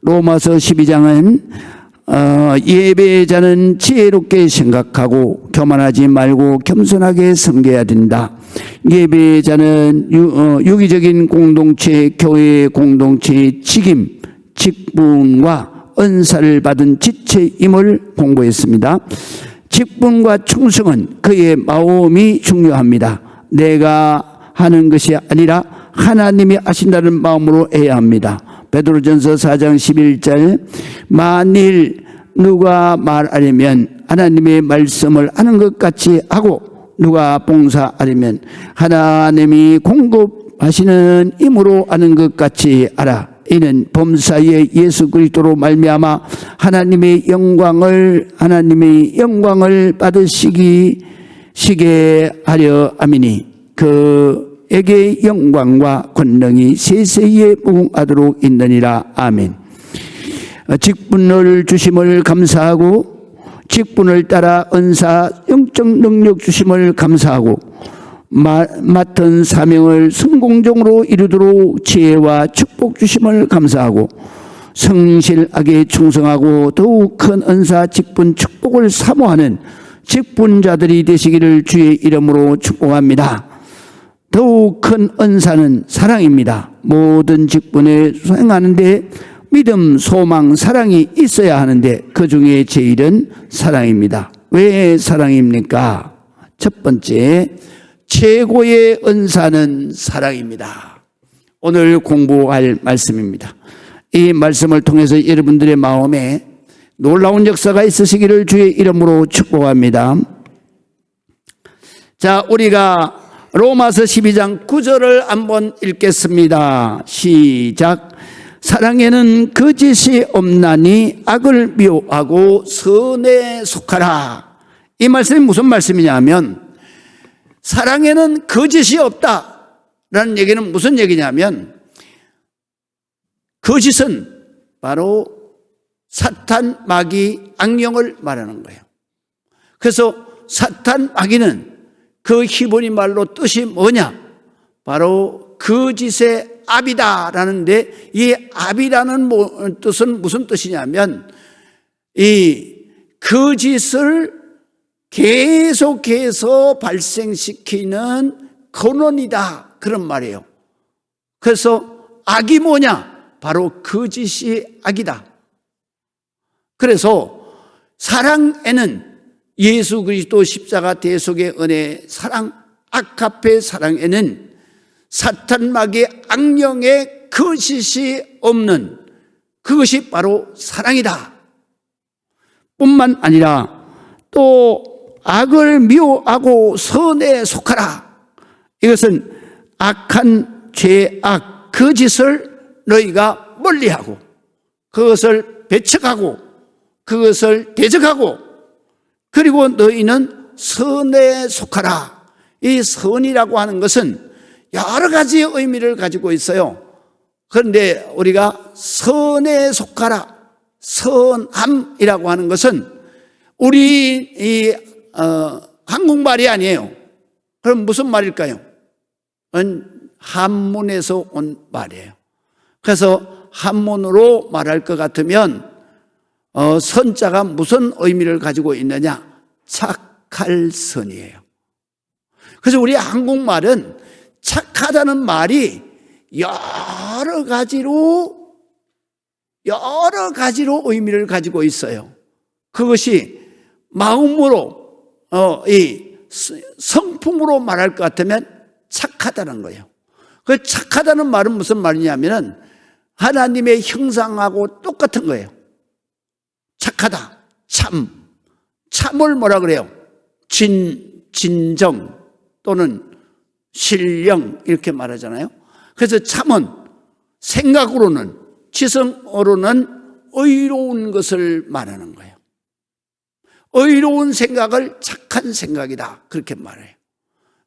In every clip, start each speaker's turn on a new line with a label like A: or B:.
A: 로마서 12장은 예배자는 지혜롭게 생각하고 교만하지 말고 겸손하게 섬겨야 된다. 예배자는 유기적인 공동체, 교회의 공동체의 직임, 직분과 은사를 받은 지체임을 공부했습니다. 직분과 충성은 그의 마음이 중요합니다. 내가 하는 것이 아니라 하나님이 하신다는 마음으로 해야 합니다. 베드로전서 4장 11절 만일 누가 말하려면 하나님의 말씀을 하는 것 같이 하고 누가 봉사하려면 하나님이 공급하시는 힘으로 하는 것 같이 하라. 이는 범사에 예수 그리스도로 말미암아 하나님의 영광을 받으시게 하려 함이니 그에게 영광과 권능이 세세에 무궁하도록 있느니라. 아멘. 직분을 주심을 감사하고 직분을 따라 은사 영적 능력 주심을 감사하고 맡은 사명을 성공적으로 이루도록 지혜와 축복 주심을 감사하고 성실하게 충성하고 더욱 큰 은사 직분 축복을 사모하는 직분자들이 되시기를 주의 이름으로 축복합니다. 더욱 큰 은사는 사랑입니다. 모든 직분에 수행하는데 믿음, 소망, 사랑이 있어야 하는데 그 중에 제일은 사랑입니다. 왜 사랑입니까? 첫 번째, 최고의 은사는 사랑입니다. 오늘 공부할 말씀입니다. 이 말씀을 통해서 여러분들의 마음에 놀라운 역사가 있으시기를 주의 이름으로 축복합니다. 자, 우리가 로마서 12장 9절을 한번 읽겠습니다. 시작. 사랑에는 거짓이 없나니 악을 미워하고 선에 속하라. 이 말씀이 무슨 말씀이냐면 사랑에는 거짓이 없다라는 얘기는 무슨 얘기냐면 거짓은 바로 사탄, 마귀, 악령을 말하는 거예요. 그래서 사탄, 마귀는 그 히브리 말로 뜻이 뭐냐? 바로 거짓의 압이다라는데 이 압이라는 뜻은 무슨 뜻이냐면 이 거짓을 계속해서 발생시키는 근원이다 그런 말이에요. 그래서 악이 뭐냐? 바로 거짓이 악이다. 그래서 사랑에는 예수 그리스도 십자가 대속의 은혜 사랑 아카페 사랑에는 사탄 마귀 악령의 거짓이 없는 그것이 바로 사랑이다. 뿐만 아니라 또 악을 미워하고 선에 속하라. 이것은 악한 죄악 거짓을 너희가 멀리하고 그것을 배척하고 그것을 대적하고 그리고 너희는 선에 속하라. 이 선이라고 하는 것은 여러 가지 의미를 가지고 있어요. 그런데 우리가 선에 속하라, 선함이라고 하는 것은 우리 한국말이 아니에요. 그럼 무슨 말일까요? 한문에서 온 말이에요. 그래서 한문으로 말할 것 같으면 선자가 무슨 의미를 가지고 있느냐? 착할 선이에요. 그래서 우리 한국말은 착하다는 말이 여러 가지로 의미를 가지고 있어요. 그것이 마음으로 이 성품으로 말할 것 같으면 착하다는 거예요. 그 착하다는 말은 무슨 말이냐면은 하나님의 형상하고 똑같은 거예요. 착하다, 참을 뭐라 그래요? 진정 또는 신령 이렇게 말하잖아요. 그래서 참은 생각으로는 지성으로는 의로운 것을 말하는 거예요. 의로운 생각을 착한 생각이다 그렇게 말해요.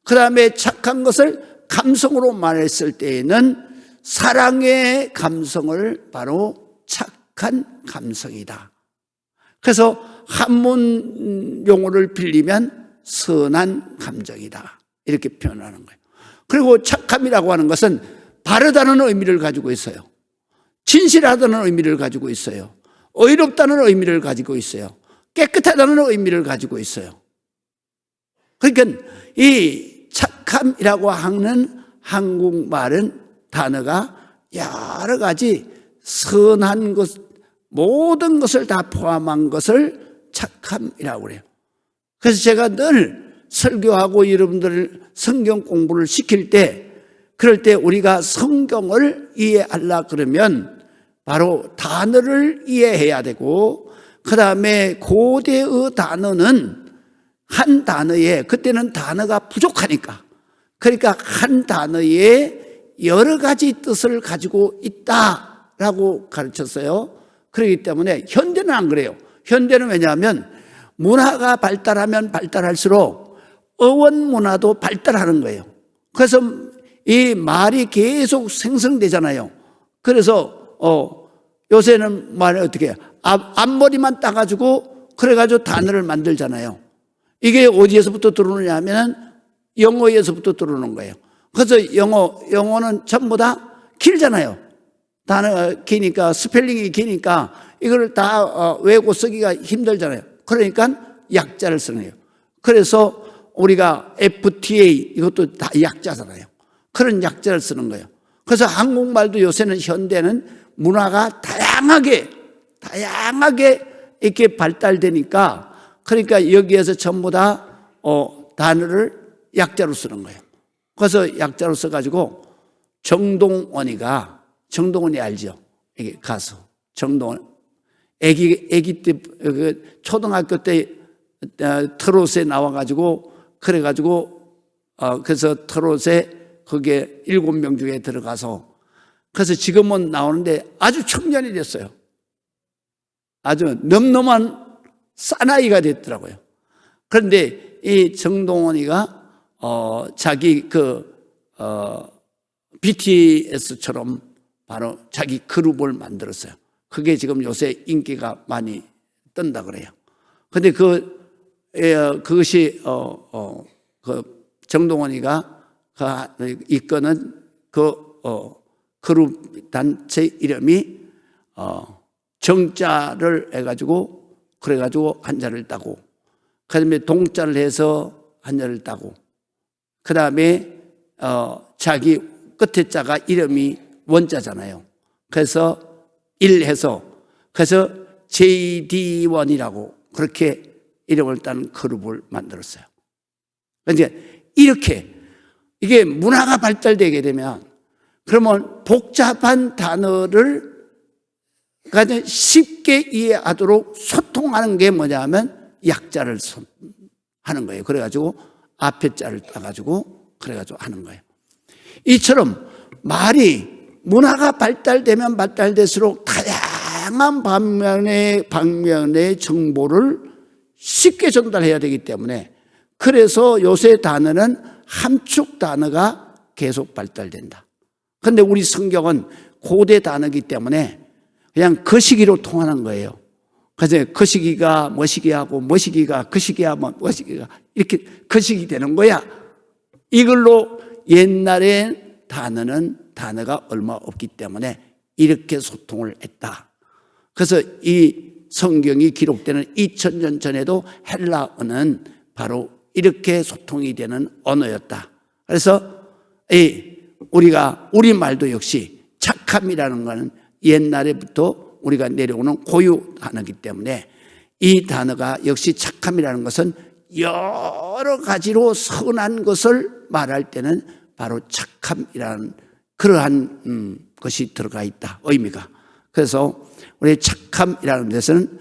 A: 그 다음에 착한 것을 감성으로 말했을 때에는 사랑의 감성을 바로 착한 감성이다. 그래서 한문 용어를 빌리면 선한 감정이다 이렇게 표현하는 거예요. 그리고 착함이라고 하는 것은 바르다는 의미를 가지고 있어요. 진실하다는 의미를 가지고 있어요. 의롭다는 의미를 가지고 있어요. 깨끗하다는 의미를 가지고 있어요. 그러니까 이 착함이라고 하는 한국말은 단어가 여러 가지 선한 것, 모든 것을 다 포함한 것을 착함이라고 그래요. 그래서 제가 늘 설교하고 여러분들 성경 공부를 시킬 때, 그럴 때 우리가 성경을 이해하려 그러면 바로 단어를 이해해야 되고, 그 다음에 고대의 단어는 한 단어에, 그때는 단어가 부족하니까, 그러니까 한 단어에 여러 가지 뜻을 가지고 있다라고 가르쳤어요. 그렇기 때문에 현대는 안 그래요. 현대는 왜냐하면 문화가 발달하면 발달할수록 어원 문화도 발달하는 거예요. 그래서 이 말이 계속 생성되잖아요. 그래서 요새는 말을 어떻게 해요? 앞머리만 따가지고 그래가지고 단어를 만들잖아요. 이게 어디에서부터 들어오느냐 하면 영어에서부터 들어오는 거예요. 그래서 영어는 전부 다 길잖아요. 단어가 기니까, 스펠링이 기니까 이걸 다 외우고 쓰기가 힘들잖아요. 그러니까 약자를 쓰는 거예요. 그래서 우리가 FTA 이것도 다 약자잖아요. 그런 약자를 쓰는 거예요. 그래서 한국말도 요새는 현대는 문화가 다양하게 이렇게 발달되니까, 그러니까 여기에서 전부 다 단어를 약자로 쓰는 거예요. 그래서 약자로 써가지고 정동원이 알죠? 이게 가수 정동원. 애기 때 초등학교 때 트롯에 나와가지고 그래가지고 그래서 트롯에 거기에 7명 중에 들어가서, 그래서 지금은 나오는데 아주 청년이 됐어요. 아주 넘넘한 사나이가 됐더라고요. 그런데 이 정동원이가 자기 BTS처럼 바로 자기 그룹을 만들었어요. 그게 지금 요새 인기가 많이 뜬다 그래요. 근데 그것이 정동원이가 이끄는 그룹 단체 이름이 정자를 해가지고 그래가지고 한자를 따고, 그 다음에 동자를 해서 한자를 따고, 그 다음에 자기 끝에 자가 이름이 원자잖아요. 그래서 일해서 그래서 JD1이라고 그렇게 이름을 딴 그룹을 만들었어요. 그러니까 이렇게 이게 문화가 발달되게 되면, 그러면 복잡한 단어를 가장 쉽게 이해하도록 소통하는 게 뭐냐면 약자를 하는 거예요. 그래가지고 앞에 자를 따가지고 그래가지고 하는 거예요. 이처럼 말이 문화가 발달되면 발달될수록 다양한 방면의 정보를 쉽게 전달해야 되기 때문에, 그래서 요새 단어는 함축 단어가 계속 발달된다. 그런데 우리 성경은 고대 단어이기 때문에 그냥 거시기로 통하는 거예요. 그래서 거시기가 뭐시기하고 뭐시기가 거시기하면 뭐시기가 이렇게 거시기 되는 거야. 이걸로 옛날에 단어가 얼마 없기 때문에 이렇게 소통을 했다. 그래서 이 성경이 기록되는 2000년 전에도 헬라어는 바로 이렇게 소통이 되는 언어였다. 그래서 우리가 우리말도 역시 착함이라는 것은 옛날에부터 우리가 내려오는 고유 단어이기 때문에 이 단어가 역시 착함이라는 것은 여러 가지로 선한 것을 말할 때는 바로 착함이라는 그러한 것이 들어가 있다, 의미가. 그래서 우리 착함이라는 것은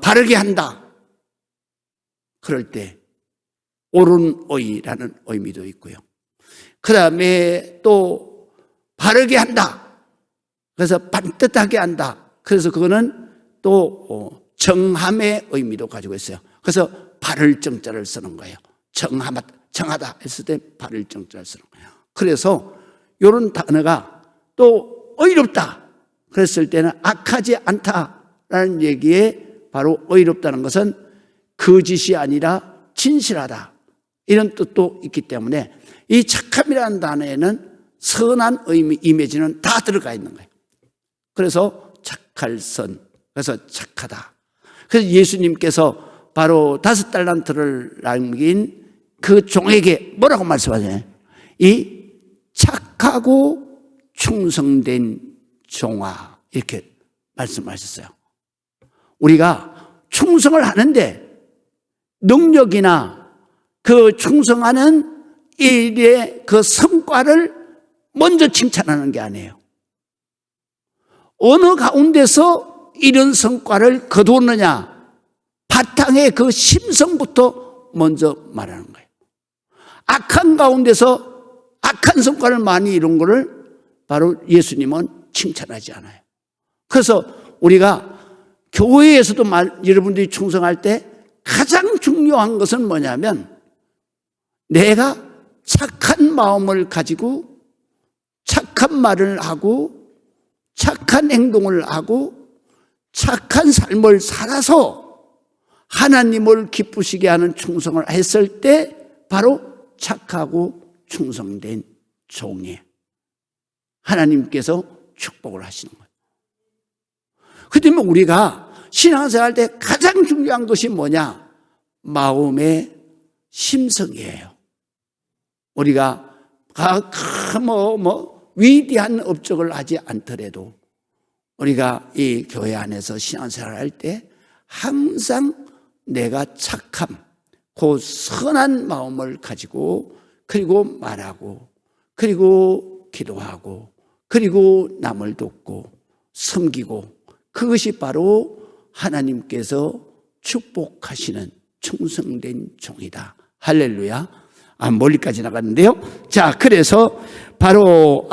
A: 바르게 한다, 그럴 때 옳은 의라는 의미도 있고요. 그 다음에 또 바르게 한다, 그래서 반듯하게 한다, 그래서 그거는 또 정함의 의미도 가지고 있어요. 그래서 바를 정자를 쓰는 거예요. 정하다 했을 때 바를 정자를 쓰는 거예요. 그래서 이런 단어가 또 의롭다 그랬을 때는 악하지 않다라는 얘기에 바로 의롭다는 것은 거짓이 아니라 진실하다, 이런 뜻도 있기 때문에 이 착함이라는 단어에는 선한 의미, 이미지는 다 들어가 있는 거예요. 그래서 착할 선, 그래서 착하다. 그래서 예수님께서 바로 5달란트를 남긴 그 종에게 뭐라고 말씀하세요? 이 착하고 충성된 종아, 이렇게 말씀하셨어요. 우리가 충성을 하는데 능력이나 그 충성하는 일의 그 성과를 먼저 칭찬하는 게 아니에요. 어느 가운데서 이런 성과를 거두었느냐, 바탕의 그 심성부터 먼저 말하는 거예요. 악한 가운데서 악한 성과를 많이 이룬 거를 바로 예수님은 칭찬하지 않아요. 그래서 우리가 교회에서도 여러분들이 충성할 때 가장 중요한 것은 뭐냐면, 내가 착한 마음을 가지고 착한 말을 하고 착한 행동을 하고 착한 삶을 살아서 하나님을 기쁘시게 하는 충성을 했을 때 바로 착하고 충성된 종이에요. 하나님께서 축복을 하시는 거예요. 그렇다면 우리가 신앙생활 때 가장 중요한 것이 뭐냐? 마음의 심성이에요. 우리가 위대한 업적을 하지 않더라도 우리가 이 교회 안에서 신앙생활을 할 때 항상 내가 착함, 그 선한 마음을 가지고, 그리고 말하고, 그리고 기도하고, 그리고 남을 돕고 섬기고, 그것이 바로 하나님께서 축복하시는 충성된 종이다. 할렐루야. 멀리까지 나갔는데요. 자, 그래서 바로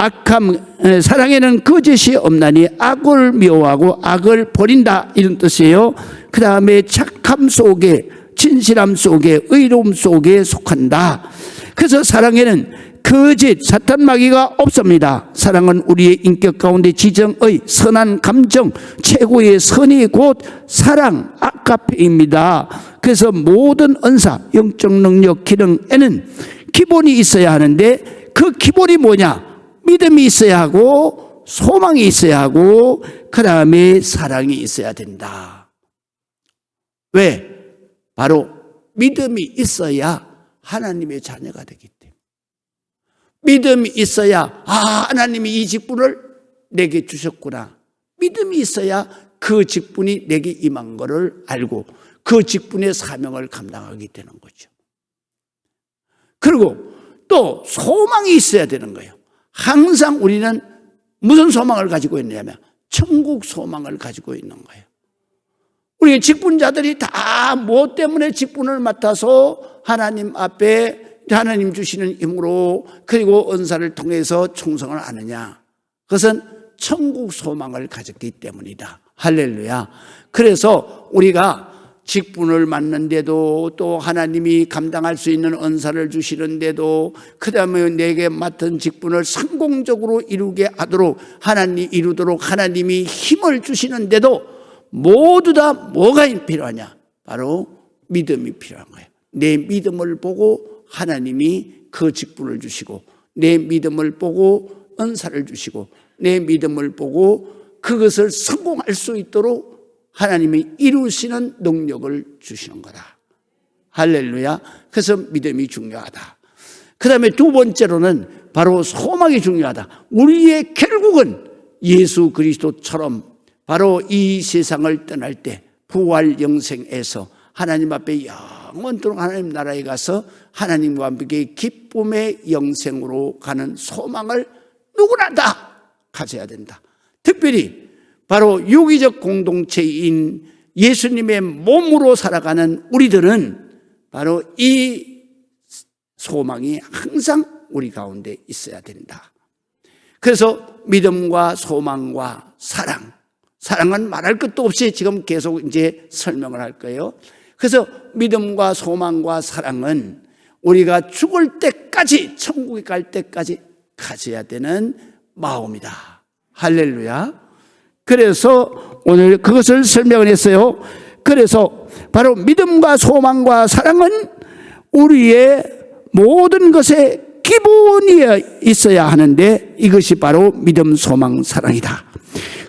A: 사랑에는 거짓이 없나니 악을 미워하고 악을 버린다, 이런 뜻이에요. 그 다음에 착함 속에, 진실함 속에, 의로움 속에 속한다. 그래서 사랑에는 거짓, 사탄 마귀가 없습니다. 사랑은 우리의 인격 가운데 지정의 선한 감정, 최고의 선이 곧 사랑, 아가페입니다. 그래서 모든 은사, 영적 능력, 기능에는 기본이 있어야 하는데, 그 기본이 뭐냐? 믿음이 있어야 하고, 소망이 있어야 하고, 그 다음에 사랑이 있어야 된다. 왜? 바로 믿음이 있어야 하나님의 자녀가 되기 때문에. 믿음이 있어야, 하나님이 이 직분을 내게 주셨구나. 믿음이 있어야 그 직분이 내게 임한 것을 알고 그 직분의 사명을 감당하게 되는 거죠. 그리고 또 소망이 있어야 되는 거예요. 항상 우리는 무슨 소망을 가지고 있느냐면 천국 소망을 가지고 있는 거예요. 우리 직분자들이 다 무엇 때문에 직분을 맡아서 하나님 앞에 하나님 주시는 힘으로, 그리고 은사를 통해서 충성을 하느냐? 그것은 천국 소망을 가졌기 때문이다. 할렐루야. 그래서 우리가 직분을 맡는데도, 또 하나님이 감당할 수 있는 은사를 주시는데도, 그 다음에 내게 맡은 직분을 성공적으로 이루게 하도록, 이루도록 하나님이 힘을 주시는데도 모두 다 뭐가 필요하냐? 바로 믿음이 필요한 거예요. 내 믿음을 보고 하나님이 그 직분을 주시고, 내 믿음을 보고 은사를 주시고, 내 믿음을 보고 그것을 성공할 수 있도록 하나님이 이루시는 능력을 주시는 거다. 할렐루야. 그래서 믿음이 중요하다. 그 다음에 두 번째로는 바로 소망이 중요하다. 우리의 결국은 예수 그리스도처럼 바로 이 세상을 떠날 때 부활 영생에서 하나님 앞에 영원토록 하나님 나라에 가서 하나님과 함께 기쁨의 영생으로 가는 소망을 누구나 다 가져야 된다. 특별히 바로 유기적 공동체인 예수님의 몸으로 살아가는 우리들은 바로 이 소망이 항상 우리 가운데 있어야 된다. 그래서 믿음과 소망과 사랑은 말할 것도 없이 지금 계속 이제 설명을 할 거예요. 그래서 믿음과 소망과 사랑은 우리가 죽을 때까지, 천국에 갈 때까지 가져야 되는 마음이다. 할렐루야. 그래서 오늘 그것을 설명을 했어요. 그래서 바로 믿음과 소망과 사랑은 우리의 모든 것에 기본이 있어야 하는데, 이것이 바로 믿음, 소망, 사랑이다.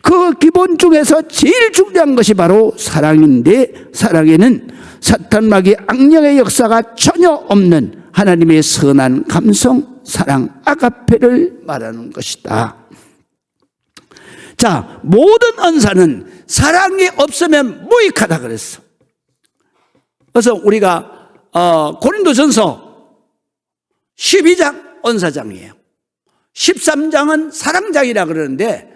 A: 그 기본 중에서 제일 중요한 것이 바로 사랑인데, 사랑에는 사탄 마귀 악령의 역사가 전혀 없는 하나님의 선한 감성, 사랑, 아가페를 말하는 것이다. 자, 모든 언사는 사랑이 없으면 무익하다 그랬어. 그래서 우리가 고린도전서 12장 언사장이에요. 13장은 사랑장이라 그러는데,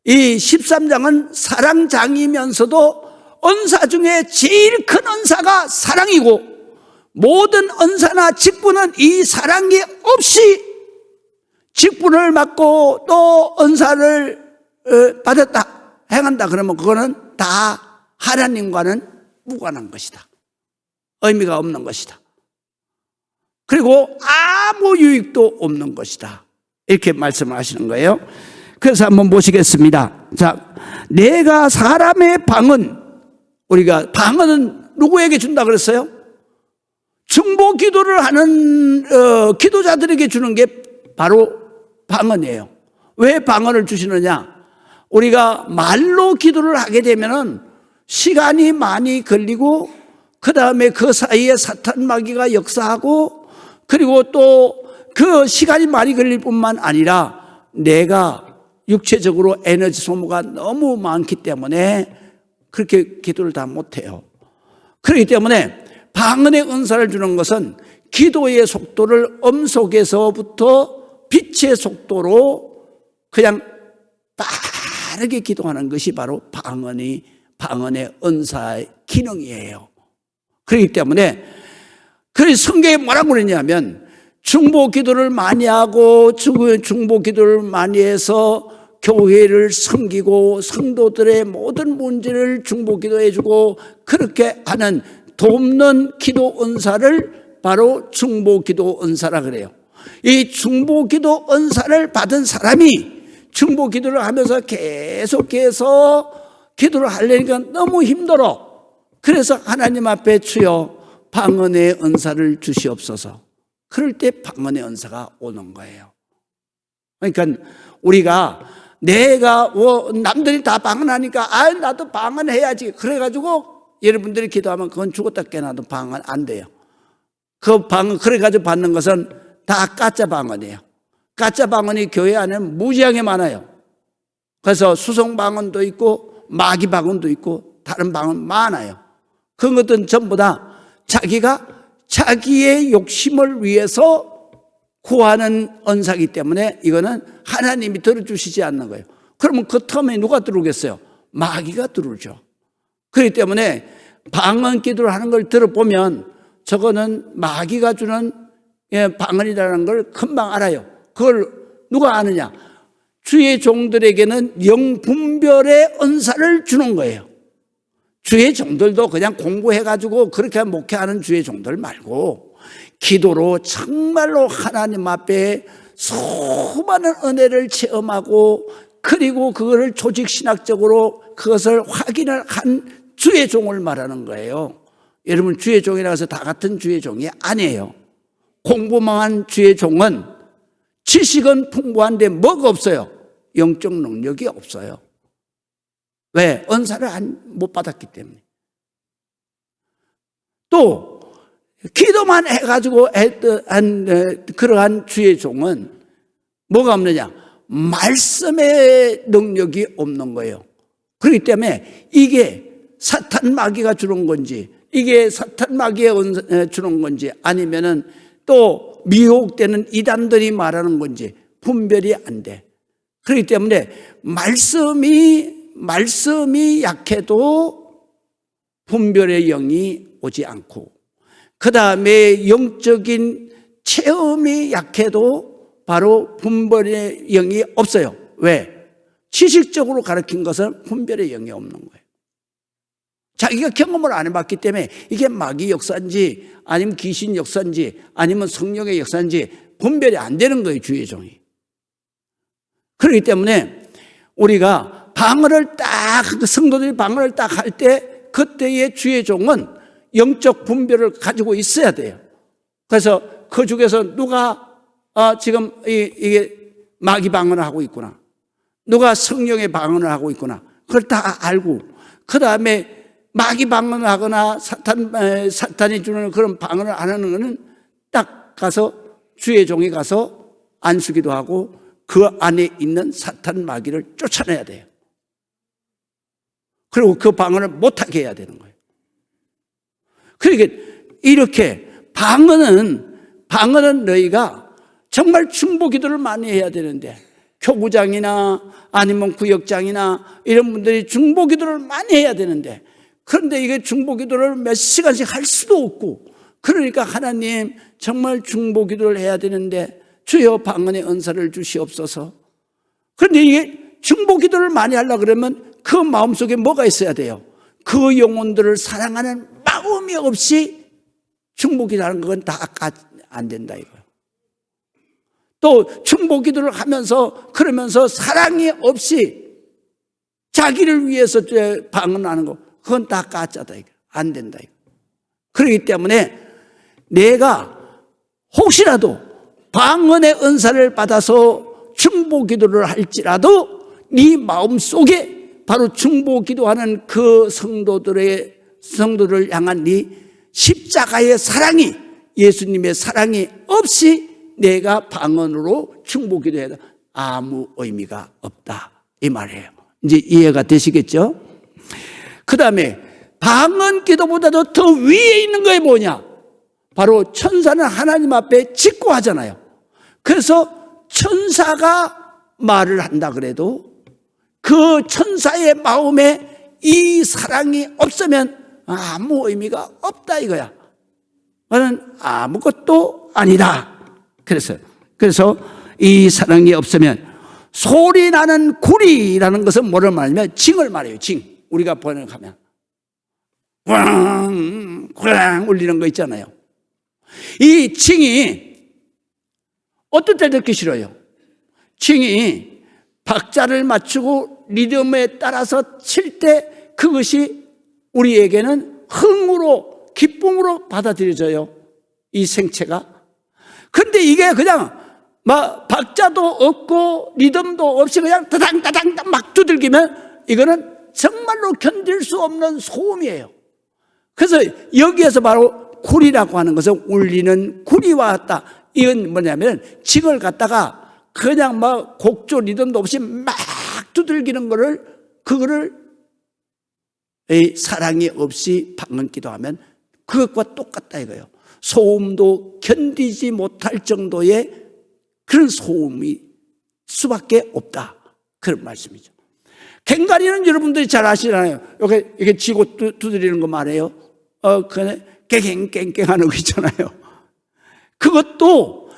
A: 이 13장은 사랑장이면서도 언사 중에 제일 큰 언사가 사랑이고, 모든 언사나 직분은 이 사랑이 없이 직분을 맡고 또 언사를 받았다, 행한다 그러면 그거는 다 하나님과는 무관한 것이다. 의미가 없는 것이다. 그리고 아무 유익도 없는 것이다. 이렇게 말씀을 하시는 거예요. 그래서 한번 보시겠습니다. 자, 내가 사람의 방언, 우리가 방언은 누구에게 준다 그랬어요? 중보 기도를 하는 기도자들에게 주는 게 바로 방언이에요. 왜 방언을 주시느냐? 우리가 말로 기도를 하게 되면은 시간이 많이 걸리고, 그 다음에 그 사이에 사탄 마귀가 역사하고, 그리고 또 그 시간이 많이 걸릴 뿐만 아니라 내가 육체적으로 에너지 소모가 너무 많기 때문에 그렇게 기도를 다 못해요. 그렇기 때문에 방언의 은사를 주는 것은 기도의 속도를 음속에서부터 빛의 속도로 그냥 빠르게 기도하는 것이 바로 방언의 은사의 기능이에요. 그렇기 때문에, 그래서 성경에 뭐라고 그러냐면, 중보 기도를 많이 하고 중보 기도를 많이 해서 교회를 섬기고 성도들의 모든 문제를 중보 기도해 주고 그렇게 하는 돕는 기도 은사를 바로 중보 기도 은사라 그래요. 이 중보 기도 은사를 받은 사람이 중보 기도를 하면서 계속해서 기도를 하려니까 너무 힘들어. 그래서 하나님 앞에 주여 방언의 은사를 주시옵소서. 그럴 때 방언의 은사가 오는 거예요. 그러니까 우리가 내가 남들이 다 방언하니까 나도 방언해야지 그래가지고 여러분들이 기도하면 그건 죽었다 깨나도 방언 안 돼요. 그 방언 그래가지고 받는 것은 다 가짜 방언이에요. 가짜 방언이 교회 안에 무지하게 많아요. 그래서 수송 방언도 있고 마귀 방언도 있고 다른 방언 많아요. 그런 것들은 전부 다 자기가 자기의 욕심을 위해서 구하는 언사이기 때문에 이거는 하나님이 들어주시지 않는 거예요. 그러면 그 텀에 누가 들어오겠어요? 마귀가 들어오죠. 그렇기 때문에 방언 기도를 하는 걸 들어보면 저거는 마귀가 주는 방언이라는 걸 금방 알아요. 그걸 누가 아느냐? 주의 종들에게는 영분별의 은사를 주는 거예요. 주의 종들도 그냥 공부해가지고 그렇게 목회하는 주의 종들 말고 기도로 정말로 하나님 앞에 수많은 은혜를 체험하고 그리고 그거를 조직신학적으로 그것을 확인을 한 주의 종을 말하는 거예요. 여러분, 주의 종이라고 해서 다 같은 주의 종이 아니에요. 공부만 한 주의 종은 지식은 풍부한데 뭐가 없어요? 영적 능력이 없어요. 왜? 은사를 못 받았기 때문에. 또 기도만 해가지고 그러한 주의 종은 뭐가 없느냐? 말씀의 능력이 없는 거예요. 그렇기 때문에 이게 사탄 마귀가 주는 건지, 이게 사탄 마귀가 주는 건지, 아니면은 또 미혹되는 이단들이 말하는 건지 분별이 안 돼. 그렇기 때문에 말씀이 약해도 분별의 영이 오지 않고, 그 다음에 영적인 체험이 약해도 바로 분별의 영이 없어요. 왜? 지식적으로 가르친 것은 분별의 영이 없는 거예요. 자기가 경험을 안 해봤기 때문에 이게 마귀 역사인지 아니면 귀신 역사인지 아니면 성령의 역사인지 분별이 안 되는 거예요, 주의 종이. 그렇기 때문에 우리가 방언을 딱, 성도들이 방언을 딱 할 때 그때의 주의 종은 영적 분별을 가지고 있어야 돼요. 그래서 그 중에서 누가 지금 이게 마귀 방언을 하고 있구나, 누가 성령의 방언을 하고 있구나. 그걸 다 알고, 그 다음에 마귀 방언을 하거나 사탄이 주는 그런 방언을 안 하는 거는 딱 가서 주의 종이 가서 안수기도 하고 그 안에 있는 사탄 마귀를 쫓아내야 돼요. 그리고 그 방언을 못하게 해야 되는 거예요. 그러니까 이렇게 방언은 너희가 정말 중보 기도를 많이 해야 되는데, 교구장이나 아니면 구역장이나 이런 분들이 중보 기도를 많이 해야 되는데, 그런데 이게 중보 기도를 몇 시간씩 할 수도 없고, 그러니까 하나님 정말 중보 기도를 해야 되는데 주여 방언의 은사를 주시옵소서. 그런데 이게 중보 기도를 많이 하려고 그러면 그 마음속에 뭐가 있어야 돼요? 그 영혼들을 사랑하는 마음이 없이 중보 기도하는 건 다 안 된다 이거예요. 또 중보 기도를 하면서 그러면서 사랑이 없이 자기를 위해서 방언하는 거, 그건 다 가짜다 이거. 안 된다 이거. 그렇기 때문에 내가 혹시라도 방언의 은사를 받아서 중보 기도를 할지라도 네 마음속에 바로 중보 기도하는 그 성도들을 향한 네 십자가의 사랑이, 예수님의 사랑이 없이 내가 방언으로 중보 기도해도 아무 의미가 없다 이 말이에요. 이제 이해가 되시겠죠? 그 다음에 방언 기도보다도 더 위에 있는 게 뭐냐? 바로 천사는 하나님 앞에 직구하잖아요. 그래서 천사가 말을 한다 그래도 그 천사의 마음에 이 사랑이 없으면 아무 의미가 없다 이거야. 나는 아무것도 아니다. 그래서 이 사랑이 없으면, 소리 나는 구리라는 것은 뭐를 말하냐면 징을 말해요. 징. 우리가 번역하면 꽝 울리는 거 있잖아요. 이 징이 어떨 때 듣기 싫어요? 징이 박자를 맞추고 리듬에 따라서 칠 때 그것이 우리에게는 흥으로, 기쁨으로 받아들여져요, 이 생체가. 그런데 이게 그냥 막 박자도 없고 리듬도 없이 그냥 따당따당 막 두들기면 이거는 정말로 견딜 수 없는 소음이에요. 그래서 여기에서 바로 구리라고 하는 것은 울리는 구리와 같다. 이건 뭐냐면 징을 갖다가 그냥 막 곡조 리듬도 없이 막 두들기는 그거를 사랑이 없이 방언 기도하면 그것과 똑같다 이거예요. 소음도 견디지 못할 정도의 그런 소음이 수밖에 없다, 그런 말씀이죠. 갱가리는 여러분들이 잘 아시잖아요. 이렇게 쥐고 두드리는 거 말이에요. 그냥 깽깽깽깽 하는 거 있잖아요. 그것도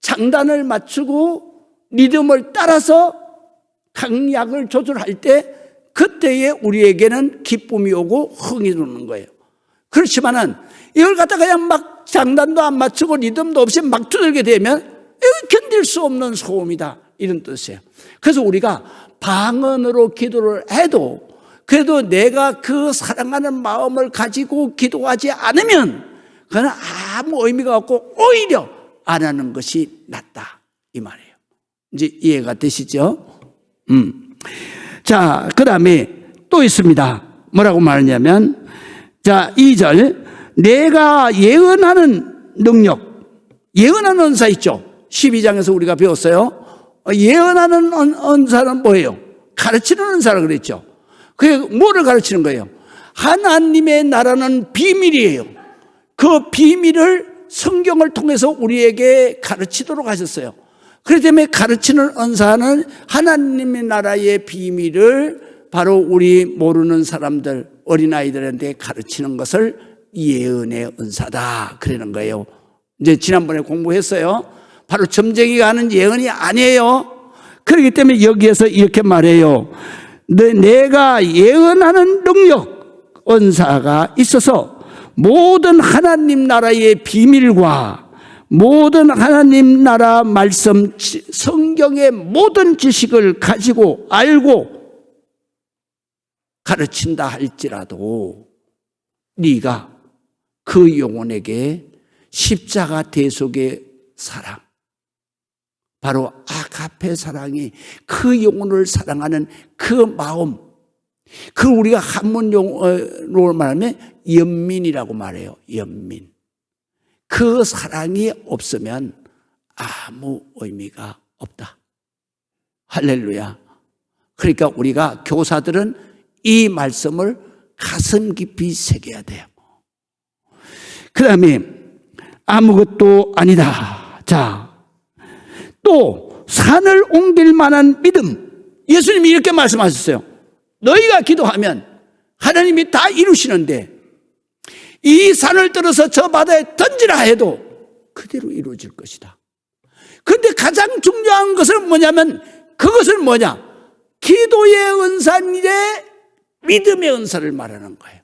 A: 장단을 맞추고 리듬을 따라서 강약을 조절할 때 그때에 우리에게는 기쁨이 오고 흥이 도는 거예요. 그렇지만은 이걸 갖다가 그냥 막 장단도 안 맞추고 리듬도 없이 막 두들게 되면 이건 견딜 수 없는 소음이다, 이런 뜻이에요. 그래서 우리가 방언으로 기도를 해도 그래도 내가 그 사랑하는 마음을 가지고 기도하지 않으면 그건 아무 의미가 없고 오히려 안 하는 것이 낫다 이 말이에요. 이제 이해가 되시죠? 자, 그 다음에 또 있습니다. 뭐라고 말하냐면, 자, 2절, 내가 예언하는 능력, 예언하는 은사 있죠? 12장에서 우리가 배웠어요. 예언하는 은사는 뭐예요? 가르치는 은사라 그랬죠. 그게 뭐를 가르치는 거예요? 하나님의 나라는 비밀이에요. 그 비밀을 성경을 통해서 우리에게 가르치도록 하셨어요. 그렇기 때문에 가르치는 은사는 하나님의 나라의 비밀을 바로 우리 모르는 사람들, 어린아이들한테 가르치는 것을 예언의 은사다 그러는 거예요. 이제 지난번에 공부했어요. 바로 점쟁이가 하는 예언이 아니에요. 그렇기 때문에 여기에서 이렇게 말해요. 내가 예언하는 능력, 은사가 있어서 모든 하나님 나라의 비밀과 모든 하나님 나라 말씀, 성경의 모든 지식을 가지고 알고 가르친다 할지라도 네가 그 영혼에게 십자가 대속의 사랑, 바로 아가페 사랑이 그 영혼을 사랑하는 그 마음, 그 우리가 한문 용어로 말하면 연민이라고 말해요. 연민. 그 사랑이 없으면 아무 의미가 없다. 할렐루야. 그러니까 우리가 교사들은 이 말씀을 가슴 깊이 새겨야 돼요. 그 다음에 아무것도 아니다. 자, 또 산을 옮길 만한 믿음. 예수님이 이렇게 말씀하셨어요. 너희가 기도하면 하나님이 다 이루시는데 이 산을 들어서 저 바다에 던지라 해도 그대로 이루어질 것이다. 그런데 가장 중요한 것은 뭐냐면 그것은 뭐냐? 기도의 은사인데 믿음의 은사를 말하는 거예요.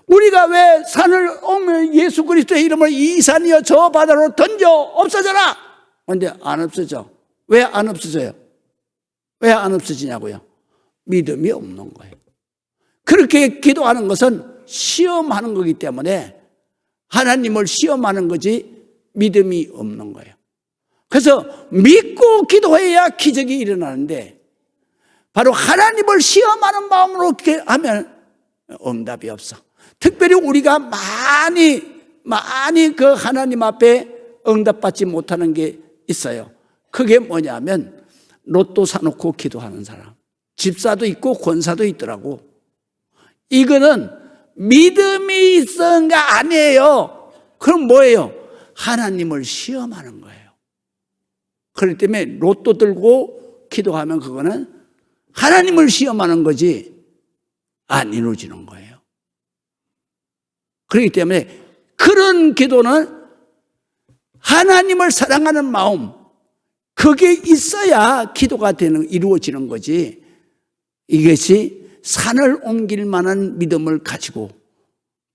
A: 우리가 왜 산을 오면 예수 그리스도의 이름을 이 산이여 저 바다로 던져 없어져라. 그런데 안 없어져. 왜 안 없어져요? 왜 안 없어지냐고요? 믿음이 없는 거예요. 그렇게 기도하는 것은 시험하는 거기 때문에 하나님을 시험하는 거지 믿음이 없는 거예요. 그래서 믿고 기도해야 기적이 일어나는데 바로 하나님을 시험하는 마음으로 하면 응답이 없어. 특별히 우리가 많이 그 하나님 앞에 응답받지 못하는 게 있어요. 그게 뭐냐면 로또 사놓고 기도하는 사람. 집사도 있고 권사도 있더라고. 이거는 믿음이 있어가 아니에요. 그럼 뭐예요? 하나님을 시험하는 거예요. 그렇기 때문에 로또 들고 기도하면 그거는 하나님을 시험하는 거지 안 이루어지는 거예요. 그렇기 때문에 그런 기도는 하나님을 사랑하는 마음, 그게 있어야 기도가 이루어지는 거지. 이것이 산을 옮길 만한 믿음을 가지고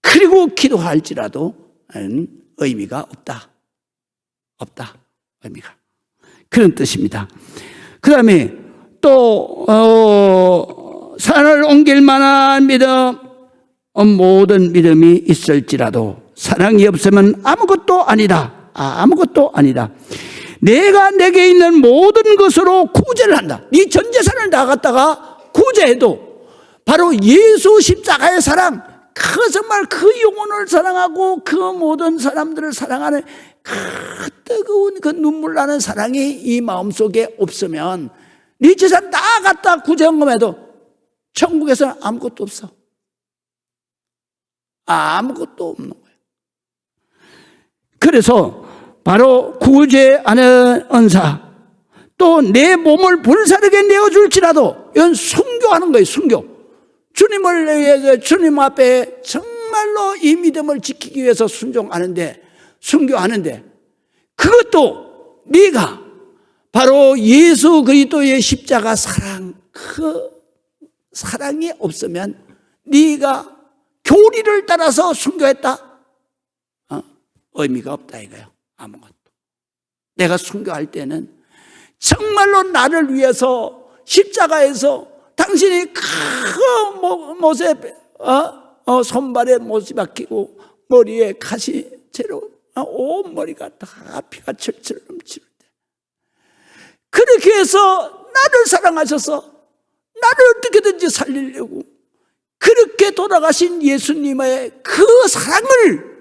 A: 그리고 기도할지라도 의미가 없다. 의미가. 그런 뜻입니다. 그 다음에 또 산을 옮길 만한 믿음, 모든 믿음이 있을지라도 사랑이 없으면 아무것도 아니다. 아무것도 아니다. 내가 내게 있는 모든 것으로 구제를 한다. 네 전 재산을 다 갖다가 구제해도 바로 예수 십자가의 사랑, 정말 그 영혼을 사랑하고 그 모든 사람들을 사랑하는 그 뜨거운 그 눈물 나는 사랑이 이 마음속에 없으면 네 재산 다 갖다 구제헌금해도 천국에서는 아무것도 없어. 아무것도 없는 거예요. 그래서 바로 구제하는 은사, 또 내 몸을 불사르게 내어줄지라도 이건 순교하는 거예요. 순교. 주님을 위해서 주님 앞에 정말로 이 믿음을 지키기 위해서 순종하는데, 순교하는데 그것도 네가 바로 예수 그리스도의 십자가 사랑, 그 사랑이 없으면 네가 교리를 따라서 순교했다? 의미가 없다 이거예요. 아무것도. 내가 순교할 때는 정말로 나를 위해서 십자가에서 당신이 그 못에 손발에 못이 박히고 머리에 가시채로 온 머리가 다 피가 철철 넘치는데 그렇게 해서 나를 사랑하셔서 나를 어떻게든지 살리려고 그렇게 돌아가신 예수님의 그 사랑을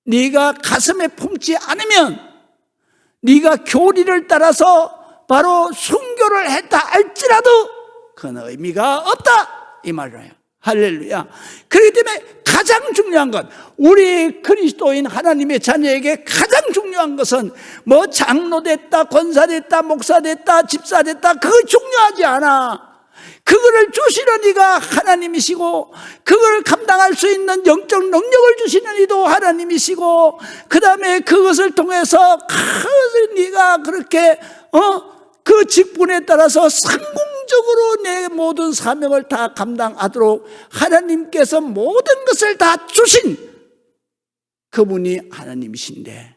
A: 네가 가슴에 품지 않으면 네가 교리를 따라서 바로 순교를 했다 할지라도 그건 의미가 없다 이 말이에요. 할렐루야. 그렇기 때문에 가장 중요한 것, 우리 그리스도인 하나님의 자녀에게 가장 중요한 것은 뭐 장로 됐다, 권사 됐다, 목사 됐다, 집사 됐다, 그거 중요하지 않아. 그거를 주시는 이가 하나님이시고 그걸 감당할 수 있는 영적 능력을 주시는 이도 하나님이시고 그 다음에 그것을 통해서 네가 그렇게 그 직분에 따라서 성공적으로 내 모든 사명을 다 감당하도록 하나님께서 모든 것을 다 주신 그분이 하나님이신데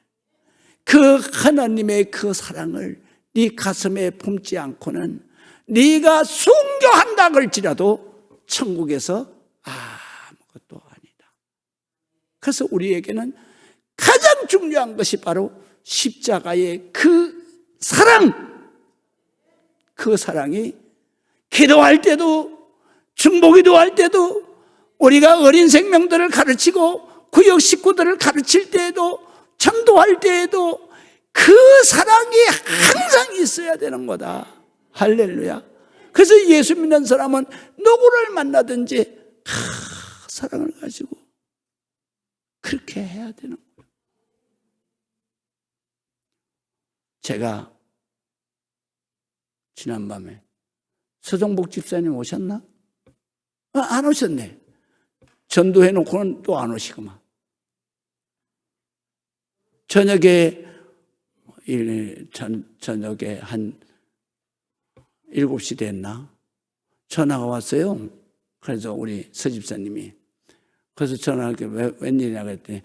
A: 그 하나님의 그 사랑을 네 가슴에 품지 않고는 네가 순교한다 할지라도 천국에서 아무것도 아니다. 그래서 우리에게는 가장 중요한 것이 바로 십자가의 그 사랑! 그 사랑이 기도할 때도, 중보기도할 때도, 우리가 어린 생명들을 가르치고 구역 식구들을 가르칠 때에도, 전도할 때에도 그 사랑이 항상 있어야 되는 거다. 할렐루야. 그래서 예수 믿는 사람은 누구를 만나든지 사랑을 가지고 그렇게 해야 되는 거예요. 제가 지난밤에 서정복 집사님 오셨나? 안 오셨네. 전도해놓고는 또 안 오시구만. 저녁에 한 7시 됐나? 전화가 왔어요. 그래서 우리 서 집사님이. 그래서 전화하게 웬일이냐 그랬더니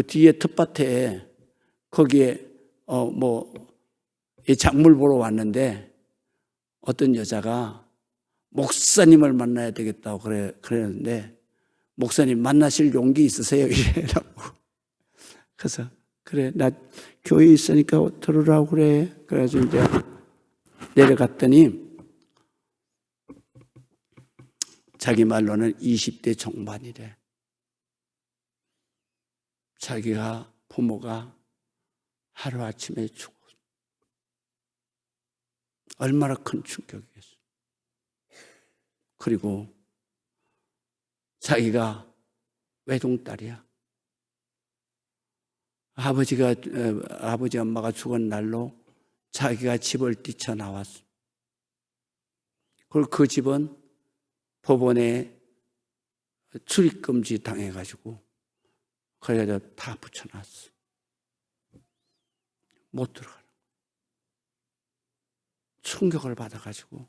A: 뒤에 텃밭에 거기에 이 작물 보러 왔는데 어떤 여자가 목사님을 만나야 되겠다고 그랬는데 목사님 만나실 용기 있으세요? 이래라고. 그래서 그래 나 교회 있으니까 들으라고 그래. 그래서 이제 내려갔더니 자기 말로는 20대 중반이래. 자기가 부모가 하루아침에 죽었어. 얼마나 큰 충격이겠어. 그리고 자기가 외동딸이야. 아버지 엄마가 죽은 날로 자기가 집을 뛰쳐나왔어. 그리고 그 집은 법원에 출입금지 당해가지고 그래가지고 다 붙여놨어. 못 들어가는 거야. 충격을 받아가지고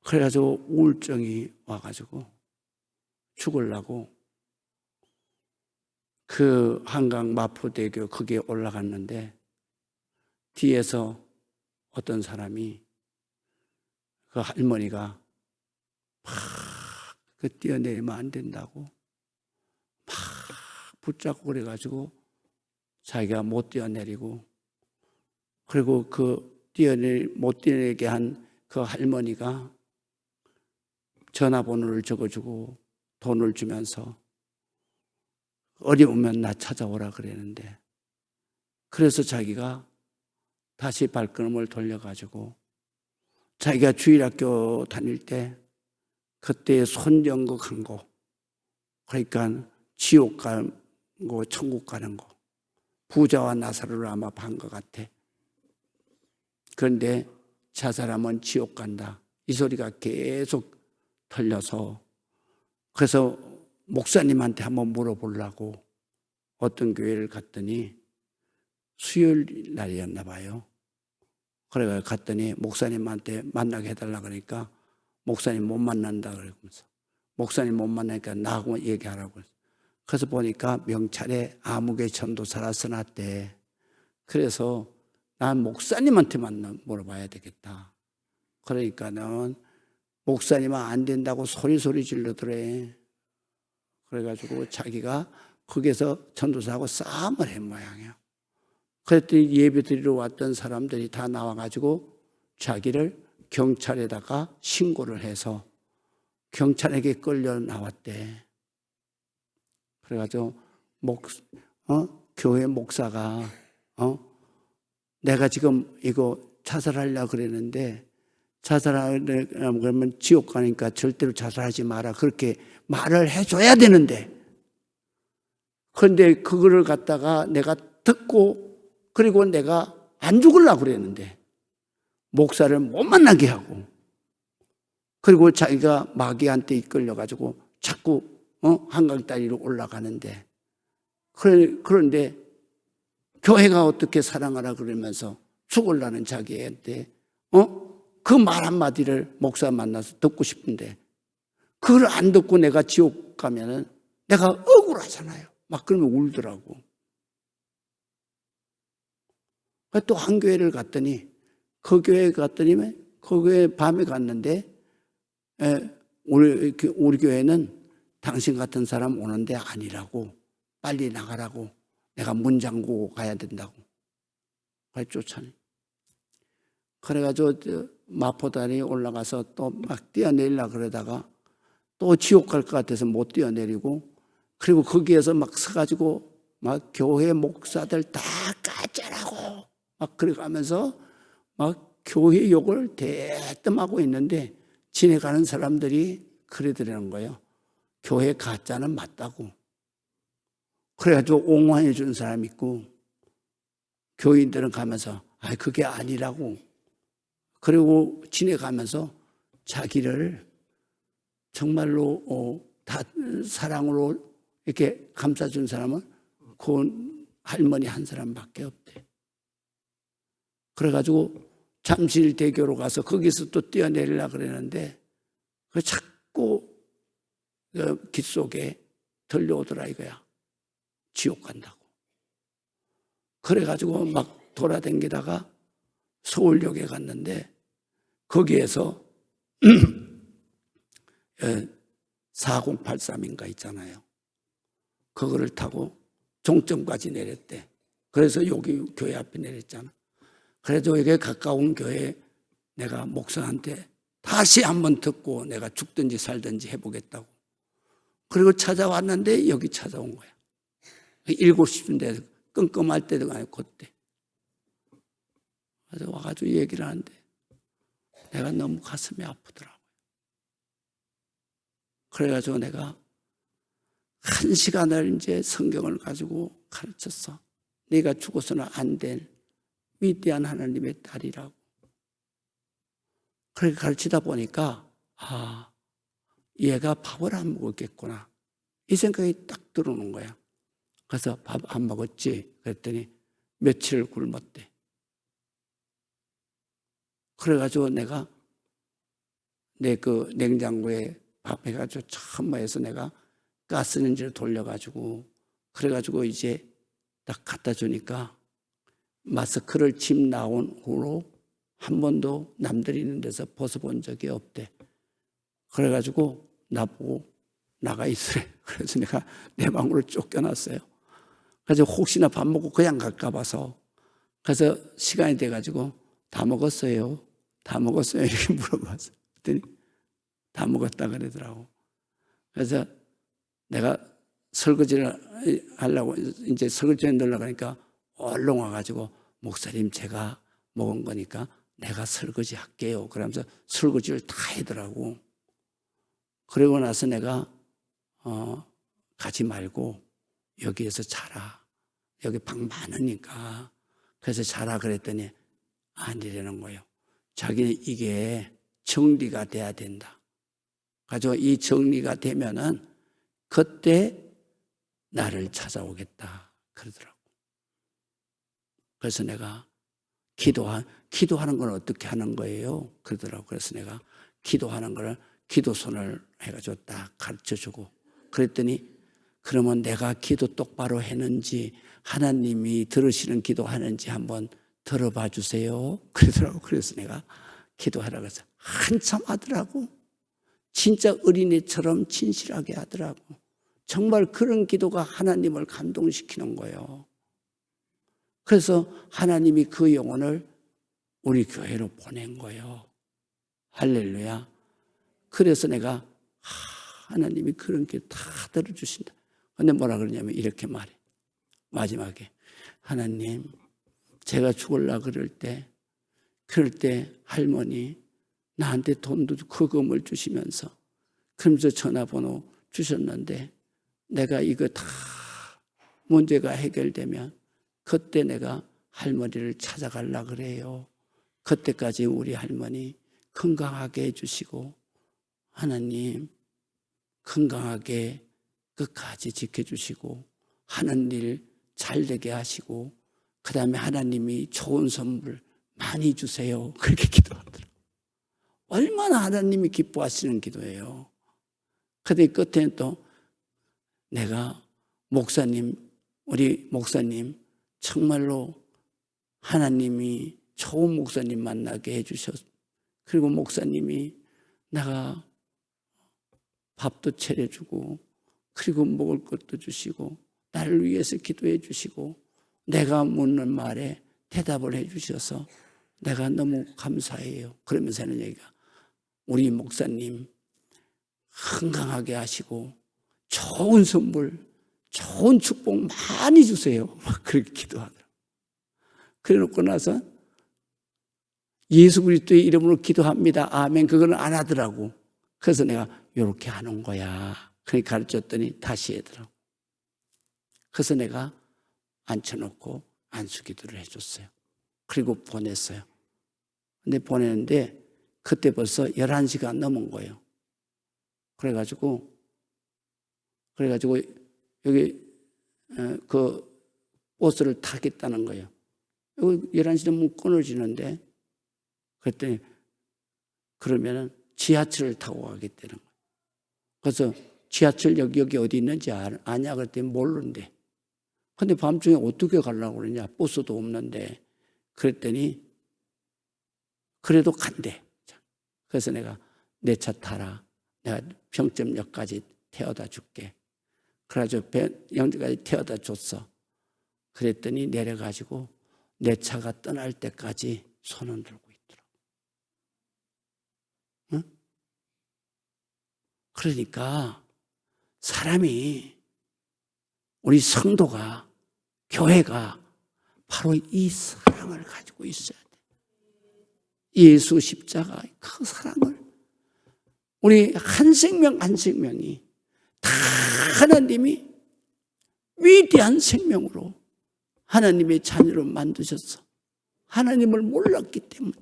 A: 그래가지고 우울증이 와가지고 죽으려고 그 한강 마포대교 거기에 올라갔는데 뒤에서 어떤 사람이 그 할머니가 막 뛰어내리면 안 된다고 막 붙잡고 그래가지고 자기가 못 뛰어내리고 그리고 못 뛰어내리게 한 그 할머니가 전화번호를 적어주고 돈을 주면서 어려우면 나 찾아오라 그랬는데 그래서 자기가 다시 발걸음을 돌려가지고 자기가 주일학교 다닐 때 그때 손정국 한 거 그러니까 지옥 가는 거 천국 가는 거 부자와 나사로를 아마 반 것 같아. 그런데 자살하면 지옥 간다 이 소리가 계속 들려서 그래서 목사님한테 한번 물어보려고 어떤 교회를 갔더니 수요일 날이었나 봐요. 그래서 갔더니 목사님한테 만나게 해달라 그러니까 목사님 못 만난다 그러면서 목사님 못 만나니까 나하고 얘기하라고 그랬어. 그래서 보니까 명찰에 아무개 전도사라 써놨대. 그래서 난 목사님한테만 물어봐야 되겠다. 그러니까는 목사님은 안 된다고 소리 질러더래. 그래가지고 자기가 거기서 전도사하고 싸움을 한 모양이야. 그랬더니 예배 드리러 왔던 사람들이 다 나와가지고 자기를 경찰에다가 신고를 해서 경찰에게 끌려 나왔대. 그래가지고 교회 목사가 내가 지금 이거 자살하려고 그랬는데 자살하려고 그러면 지옥 가니까 절대로 자살하지 마라 그렇게 말을 해줘야 되는데 그런데 그거를 갖다가 내가 듣고 그리고 내가 안 죽으려고 그랬는데 목사를 못 만나게 하고 그리고 자기가 마귀한테 이끌려가지고 자꾸 한강 다리로 올라가는데 그런데 교회가 어떻게 사랑하라 그러면서 죽으려는 자기한테 그 말 한마디를 목사 만나서 듣고 싶은데 그걸 안 듣고 내가 지옥 가면은 내가 억울하잖아요. 막 그러면 울더라고. 또 한 교회를 갔더니 그 교회 밤에 갔는데 우리 교회는 당신 같은 사람 오는데 아니라고 빨리 나가라고 내가 문 잠그고 가야 된다고. 그래 쫓아내. 그래가지고 마포다리 올라가서 또 막 뛰어내리려고 그러다가 또 지옥 갈 것 같아서 못 뛰어내리고, 그리고 거기에서 막 서가지고 막 교회 목사들 다 가짜라고 막 그래가면서 막 교회 욕을 대뜸하고 있는데, 지내가는 사람들이 그러더라는 거예요. 교회 가짜는 맞다고. 그래가지고 옹호해 준 사람 있고, 교인들은 가면서 그게 아니라고. 그리고 지내가면서 자기를 정말로 다 사랑으로 이렇게 감싸준 사람은 그 할머니 한 사람밖에 없대. 그래가지고 잠실대교로 가서 거기서 또 뛰어내리려고 그랬는데, 그 자꾸 길 속에 들려오더라 이거야. 지옥 간다고. 그래가지고 막 돌아다니다가 서울역에 갔는데, 거기에서 4083인가 있잖아요. 그거를 타고 종점까지 내렸대. 그래서 여기 교회 앞에 내렸잖아. 그래도 이게 가까운 교회 내가 목사한테 다시 한번 듣고 내가 죽든지 살든지 해보겠다고. 그리고 찾아왔는데 여기 찾아온 거야. 7시인데 끔끔할 때도 아니고 그때. 그래서 와가지고 얘기를 하는데 내가 너무 가슴이 아프더라고요. 그래가지고 내가 1시간을 이제 성경을 가지고 가르쳤어. 네가 죽어서는 안 될 위대한 하나님의 딸이라고. 그렇게 가르치다 보니까 얘가 밥을 안 먹었겠구나, 이 생각이 딱 들어오는 거야. 그래서 밥 안 먹었지? 그랬더니 며칠 굶었대. 그래가지고 내가 내 그 냉장고에 밥 해가지고 처음 해서 내가 가스레인지를 돌려가지고, 그래가지고 이제 딱 갖다 주니까 마스크를 집 나온 후로 한 번도 남들이 있는 데서 벗어본 적이 없대. 그래가지고 나보고 나가 있으래. 그래서 내가 내 방으로 쫓겨났어요. 그래서 혹시나 밥 먹고 그냥 갈까 봐서. 그래서 시간이 돼가지고 다 먹었어요? 다 먹었어요? 이렇게 물어봤어요. 그랬더니 다 먹었다 그러더라고. 그래서 내가 설거지를 하려고 이제 설거지에 넣으려고 하니까 얼른 와가지고 목사님 제가 먹은 거니까 내가 설거지 할게요. 그러면서 설거지를 다 하더라고. 그러고 나서 내가 가지 말고 여기에서 자라. 여기 방 많으니까. 그래서 자라 그랬더니 아니라는 거예요. 자기는 이게 정리가 돼야 된다. 가지고 이 정리가 되면은 그때 나를 찾아오겠다 그러더라고. 그래서 내가 기도하는 건 어떻게 하는 거예요? 그러더라고. 그래서 내가 기도하는 걸 기도손을 해가지고 딱 가르쳐주고, 그랬더니 그러면 내가 기도 똑바로 했는지 하나님이 들으시는 기도하는지 한번 들어봐 주세요 그러더라고. 그래서 내가 기도하라고 해서 한참 하더라고. 진짜 어린애처럼 진실하게 하더라고. 정말 그런 기도가 하나님을 감동시키는 거예요. 그래서 하나님이 그 영혼을 우리 교회로 보낸 거예요. 할렐루야. 그래서 내가 하나님이 그런 기도 다 들어주신다. 근데 뭐라 그러냐면 이렇게 말해. 마지막에 하나님 제가 죽으려고 그럴 때 할머니 나한테 돈도 거금을 주시면서 그러면서 전화번호 주셨는데 내가 이거 다 문제가 해결되면 그때 내가 할머니를 찾아가려고 그래요. 그때까지 우리 할머니 건강하게 해주시고 하나님 건강하게 끝까지 지켜주시고 하는 일 잘되게 하시고 그 다음에 하나님이 좋은 선물 많이 주세요. 그렇게 기도하더라고요. 얼마나 하나님이 기뻐하시는 기도예요. 그런데 끝에는 또 내가 우리 목사님 정말로 하나님이 좋은 목사님 만나게 해주셨고, 그리고 목사님이 내가 밥도 차려주고 그리고 먹을 것도 주시고 나를 위해서 기도해 주시고 내가 묻는 말에 대답을 해 주셔서 내가 너무 감사해요. 그러면서 하는 얘기가, 우리 목사님 건강하게 하시고 좋은 선물, 좋은 축복 많이 주세요. 막 그렇게 기도하더라고요. 그래 놓고 나서 예수 그리스도의 이름으로 기도합니다. 아멘. 그거는 안 하더라고. 그래서 내가 이렇게 하는 거야. 그렇게 가르쳤더니 다시 하더라고. 그래서 내가 앉혀놓고 안수기도를 해줬어요. 그리고 보냈어요. 근데 보냈는데 그때 벌써 11시가 넘은 거예요. 그래가지고 여기 그 버스를 타겠다는 거예요. 여기 11시 되면 끊어지는데, 그랬더니 그러면은 지하철을 타고 가겠다는 거예요. 그래서 지하철 여기 어디 있는지 아냐? 그랬더니 모르는데. 근데 밤중에 어떻게 가려고 그러냐? 버스도 없는데. 그랬더니 그래도 간대. 그래서 내가 내 차 타라. 내가 평점역까지 태워다 줄게. 그래가지고 영주까지 태워다 줬어. 그랬더니 내려가지고 내 차가 떠날 때까지 손을 들고 있더라고. 응? 그러니까 사람이, 우리 성도가, 교회가 바로 이 사랑을 가지고 있어야 돼. 예수 십자가 그 사랑을, 우리 한 생명 한 생명이 다 하나님이 위대한 생명으로 하나님의 자녀로 만드셨어. 하나님을 몰랐기 때문에,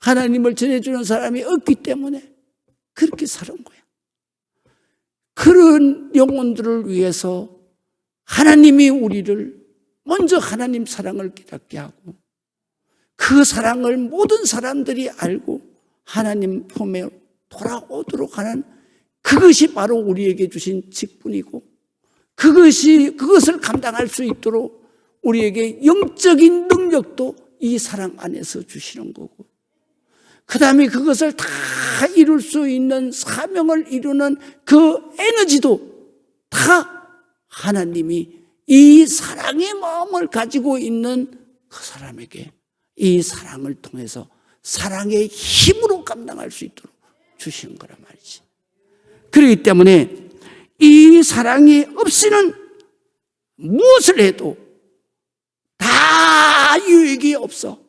A: 하나님을 전해주는 사람이 없기 때문에 그렇게 살은 거야. 그런 영혼들을 위해서 하나님이 우리를 먼저 하나님 사랑을 깨닫게 하고, 그 사랑을 모든 사람들이 알고 하나님 품에 돌아오도록 하는, 그것이 바로 우리에게 주신 직분이고, 그것을 감당할 수 있도록 우리에게 영적인 능력도 이 사랑 안에서 주시는 거고, 그 다음에 그것을 다 이룰 수 있는, 사명을 이루는 그 에너지도 다 하나님이 이 사랑의 마음을 가지고 있는 그 사람에게 이 사랑을 통해서 사랑의 힘으로 감당할 수 있도록 주신 거란 말이지. 그렇기 때문에 이 사랑이 없이는 무엇을 해도 다 유익이 없어.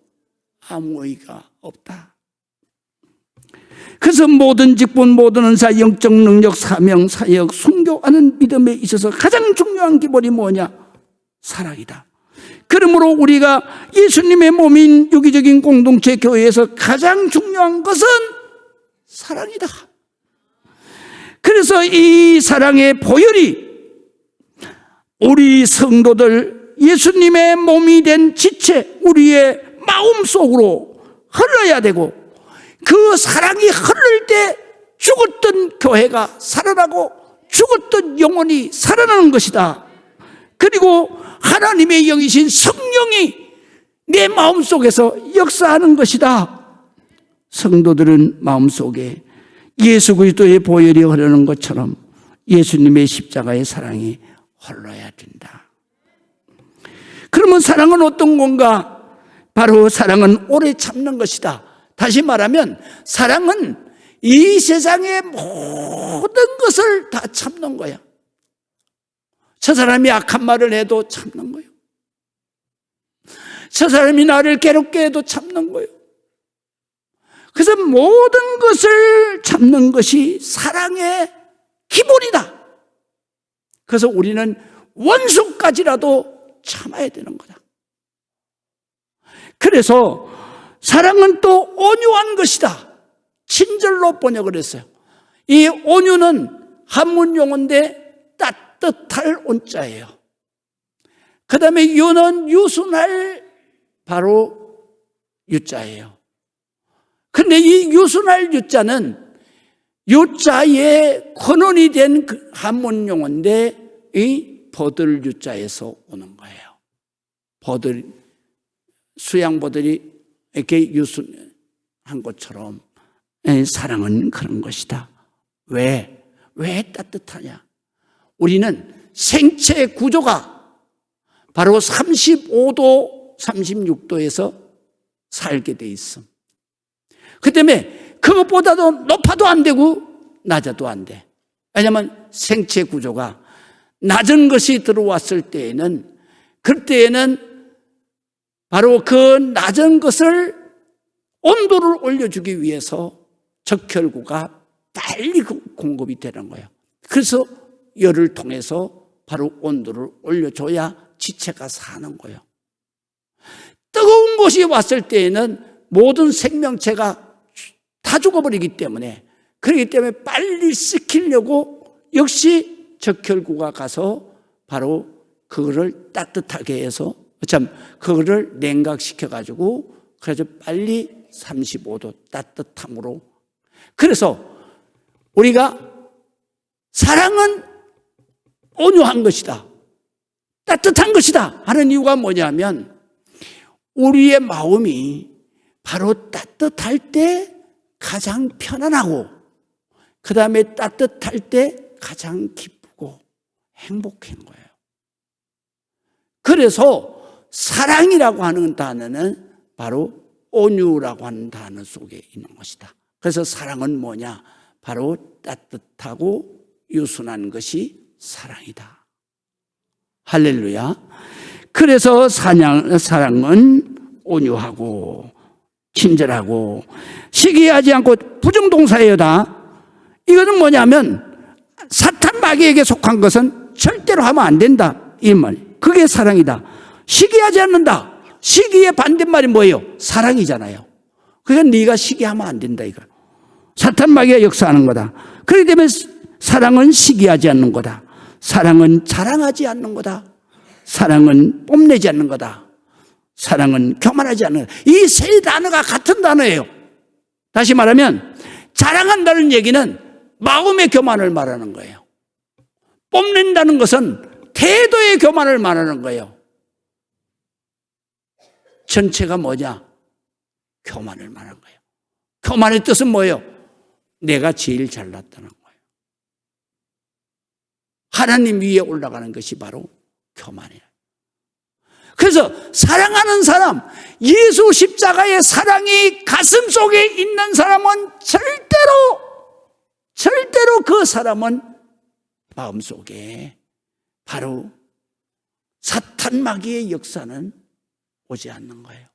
A: 아무 의의가 없다. 그래서 모든 직분, 모든 은사, 영적 능력, 사명, 사역, 순교하는 믿음에 있어서 가장 중요한 기본이 뭐냐? 사랑이다. 그러므로 우리가 예수님의 몸인 유기적인 공동체 교회에서 가장 중요한 것은 사랑이다. 그래서 이 사랑의 보혈이 우리 성도들, 예수님의 몸이 된 지체, 우리의 마음속으로 흘러야 되고, 그 사랑이 흐를 때 죽었던 교회가 살아나고 죽었던 영혼이 살아나는 것이다. 그리고 하나님의 영이신 성령이 내 마음속에서 역사하는 것이다. 성도들은 마음속에 예수 그리스도의 보혈이 흐르는 것처럼 예수님의 십자가의 사랑이 흘러야 된다. 그러면 사랑은 어떤 건가? 바로 사랑은 오래 참는 것이다. 다시 말하면 사랑은 이 세상의 모든 것을 다 참는 거야. 저 사람이 악한 말을 해도 참는 거예요. 저 사람이 나를 괴롭게 해도 참는 거예요. 그래서 모든 것을 참는 것이 사랑의 기본이다. 그래서 우리는 원수까지라도 참아야 되는 거다. 그래서 사랑은 또 온유한 것이다. 친절로 번역을 했어요. 이 온유는 한문 용어인데 따뜻할 온자예요. 그 다음에 유는 유순할, 바로 유자예요. 근데 이 유순할 유자는 유자의 근원이 된 한문 용어인데 이 버들 유자에서 오는 거예요. 버들, 수양버들이 이렇게 유순한 것처럼 사랑은 그런 것이다. 왜 따뜻하냐? 우리는 생체 구조가 바로 35도, 36도에서 살게 돼 있어. 그 때문에 그것보다도 높아도 안 되고 낮아도 안 돼. 왜냐하면 생체 구조가 낮은 것이 들어왔을 때에는, 그때에는 바로 그 낮은 것을 온도를 올려주기 위해서 적혈구가 빨리 공급이 되는 거예요. 그래서 열을 통해서 바로 온도를 올려줘야 지체가 사는 거예요. 뜨거운 것이 왔을 때에는 모든 생명체가 다 죽어버리기 때문에, 그렇기 때문에 빨리 식히려고 역시 적혈구가 가서 바로 그거를 따뜻하게 해서, 참 그거를 냉각시켜가지고, 그래서 빨리 35도 따뜻함으로. 그래서 우리가 사랑은 온유한 것이다, 따뜻한 것이다 하는 이유가 뭐냐면, 우리의 마음이 바로 따뜻할 때 가장 편안하고, 그 다음에 따뜻할 때 가장 기쁘고 행복한 거예요. 그래서 사랑이라고 하는 단어는 바로 온유라고 하는 단어 속에 있는 것이다. 그래서 사랑은 뭐냐? 바로 따뜻하고 유순한 것이 사랑이다. 할렐루야. 그래서 사랑은 온유하고 친절하고 시기하지 않고 부정동사예요. 다. 이거는 뭐냐면 사탄 마귀에게 속한 것은 절대로 하면 안 된다, 이 말. 그게 사랑이다. 시기하지 않는다. 시기의 반대말이 뭐예요? 사랑이잖아요. 그러니까 네가 시기하면 안 된다, 이거. 사탄 마귀가 역사하는 거다. 그렇기 때문에 사랑은 시기하지 않는 거다. 사랑은 자랑하지 않는 거다. 사랑은 뽐내지 않는 거다. 사랑은 교만하지 않는 거다. 이 세 단어가 같은 단어예요. 다시 말하면 자랑한다는 얘기는 마음의 교만을 말하는 거예요. 뽐낸다는 것은 태도의 교만을 말하는 거예요. 전체가 뭐냐? 교만을 말하는 거예요. 교만의 뜻은 뭐예요? 내가 제일 잘났다는 거예요. 하나님 위에 올라가는 것이 바로 교만이에요. 그래서 사랑하는 사람, 예수 십자가의 사랑이 가슴 속에 있는 사람은 절대로 그 사람은 마음속에 바로 사탄 마귀의 역사는 오지 않는 거예요.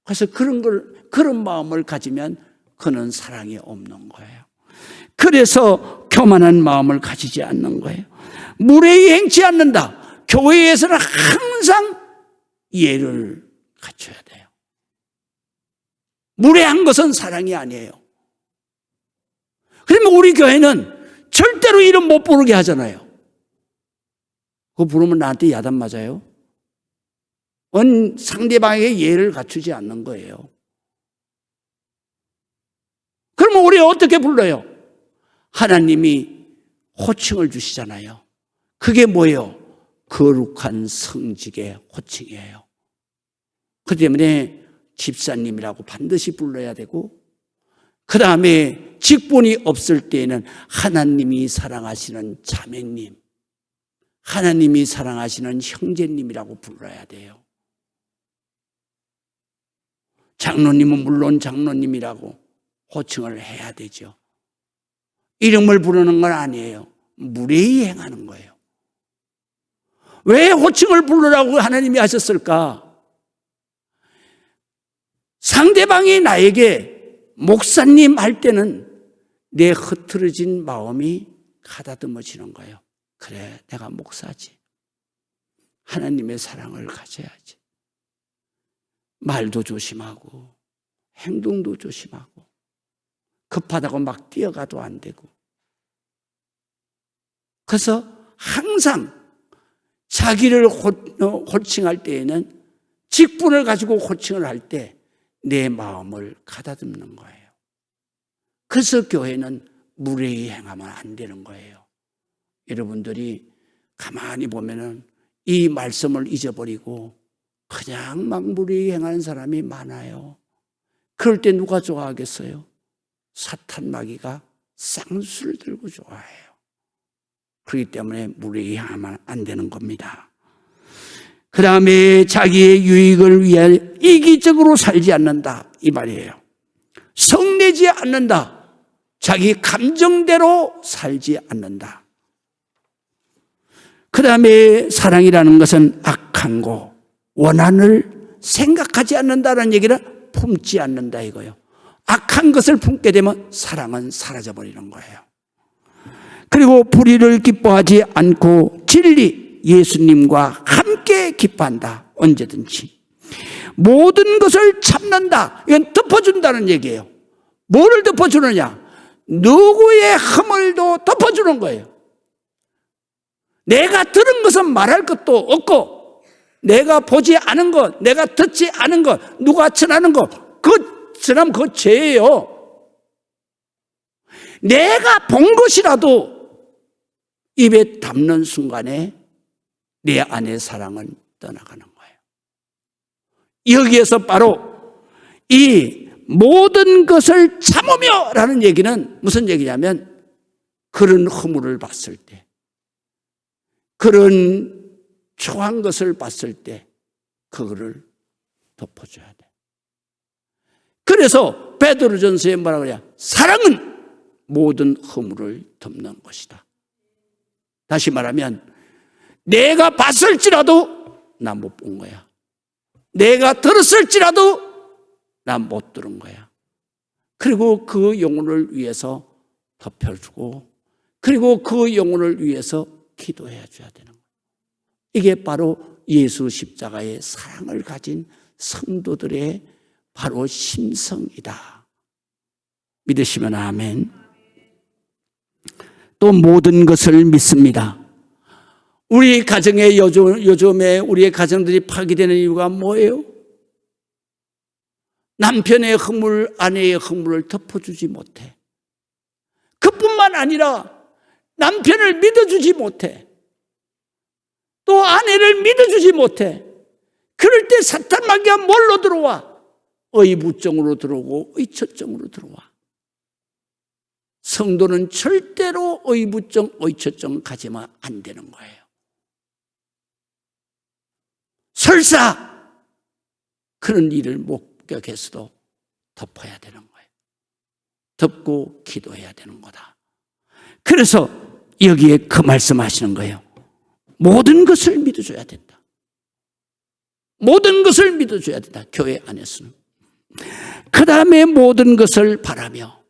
A: 그래서 그런 마음을 가지면 그는 사랑이 없는 거예요. 그래서 교만한 마음을 가지지 않는 거예요. 무례히 행치 않는다. 교회에서는 항상 예를 갖춰야 돼요. 무례한 것은 사랑이 아니에요. 그러면 우리 교회는 절대로 이름 못 부르게 하잖아요. 그거 부르면 나한테 야단 맞아요. 상대방에게 예를 갖추지 않는 거예요. 그러면 우리 어떻게 불러요? 하나님이 호칭을 주시잖아요. 그게 뭐예요? 거룩한 성직의 호칭이에요. 그렇기 때문에 집사님이라고 반드시 불러야 되고, 그 다음에 직분이 없을 때에는 하나님이 사랑하시는 자매님, 하나님이 사랑하시는 형제님이라고 불러야 돼요. 장로님은 물론 장로님이라고 호칭을 해야 되죠. 이름을 부르는 건 아니에요. 무례히 행하는 거예요. 왜 호칭을 부르라고 하나님이 하셨을까? 상대방이 나에게 목사님 할 때는 내 흐트러진 마음이 가다듬어지는 거예요. 그래, 내가 목사지. 하나님의 사랑을 가져야지. 말도 조심하고 행동도 조심하고 급하다고 막 뛰어가도 안 되고. 그래서 항상 자기를 호칭할 때에는, 직분을 가지고 호칭을 할 때 내 마음을 가다듬는 거예요. 그래서 교회는 무례히 행하면 안 되는 거예요. 여러분들이 가만히 보면은 이 말씀을 잊어버리고 그냥 막 무례히 행하는 사람이 많아요. 그럴 때 누가 좋아하겠어요? 사탄 마귀가 쌍수를 들고 좋아해요. 그렇기 때문에 무례히 하면 안 되는 겁니다. 그 다음에 자기의 유익을 위해 이기적으로 살지 않는다 이 말이에요. 성내지 않는다. 자기 감정대로 살지 않는다. 그 다음에 사랑이라는 것은 악한 거, 원한을 생각하지 않는다는 얘기를 품지 않는다 이거예요. 악한 것을 품게 되면 사랑은 사라져버리는 거예요. 그리고 불의를 기뻐하지 않고 진리, 예수님과 함께 기뻐한다. 언제든지. 모든 것을 참는다. 이건 덮어준다는 얘기예요. 뭐를 덮어주느냐? 누구의 허물도 덮어주는 거예요. 내가 들은 것은 말할 것도 없고, 내가 보지 않은 것, 내가 듣지 않은 것, 누가 전하는 것, 그 전하면 그거 죄예요. 내가 본 것이라도 입에 담는 순간에 내 안의 사랑은 떠나가는 거예요. 여기에서 바로 이 모든 것을 참으며 라는 얘기는 무슨 얘기냐면, 그런 허물을 봤을 때, 그런 초한 것을 봤을 때 그거를 덮어줘야 돼. 그래서 베드로전서에 뭐라고 그래요? 사랑은 모든 허물을 덮는 것이다. 다시 말하면 내가 봤을지라도 나 못 본 거야. 내가 들었을지라도 나 못 들은 거야. 그리고 그 영혼을 위해서 덮여주고, 그리고 그 영혼을 위해서 기도해 줘야 되는 거예요. 이게 바로 예수 십자가의 사랑을 가진 성도들의 바로 심성이다. 믿으시면 아멘. 또 모든 것을 믿습니다. 우리 가정의 요즘에 우리의 가정들이 파괴되는 이유가 뭐예요? 남편의 허물, 아내의 허물을 덮어주지 못해. 그뿐만 아니라 남편을 믿어주지 못해. 또 아내를 믿어주지 못해. 그럴 때 사탄 마귀가 뭘로 들어와? 의부증으로 들어오고 의처증으로 들어와. 성도는 절대로 의부증, 의처증 가지면 안 되는 거예요. 설사 그런 일을 목격해서도 덮어야 되는 거예요. 덮고 기도해야 되는 거다. 그래서 여기에 그 말씀하시는 거예요. 모든 것을 믿어줘야 된다. 모든 것을 믿어줘야 된다. 교회 안에서는. 그 다음에 모든 것을 바라며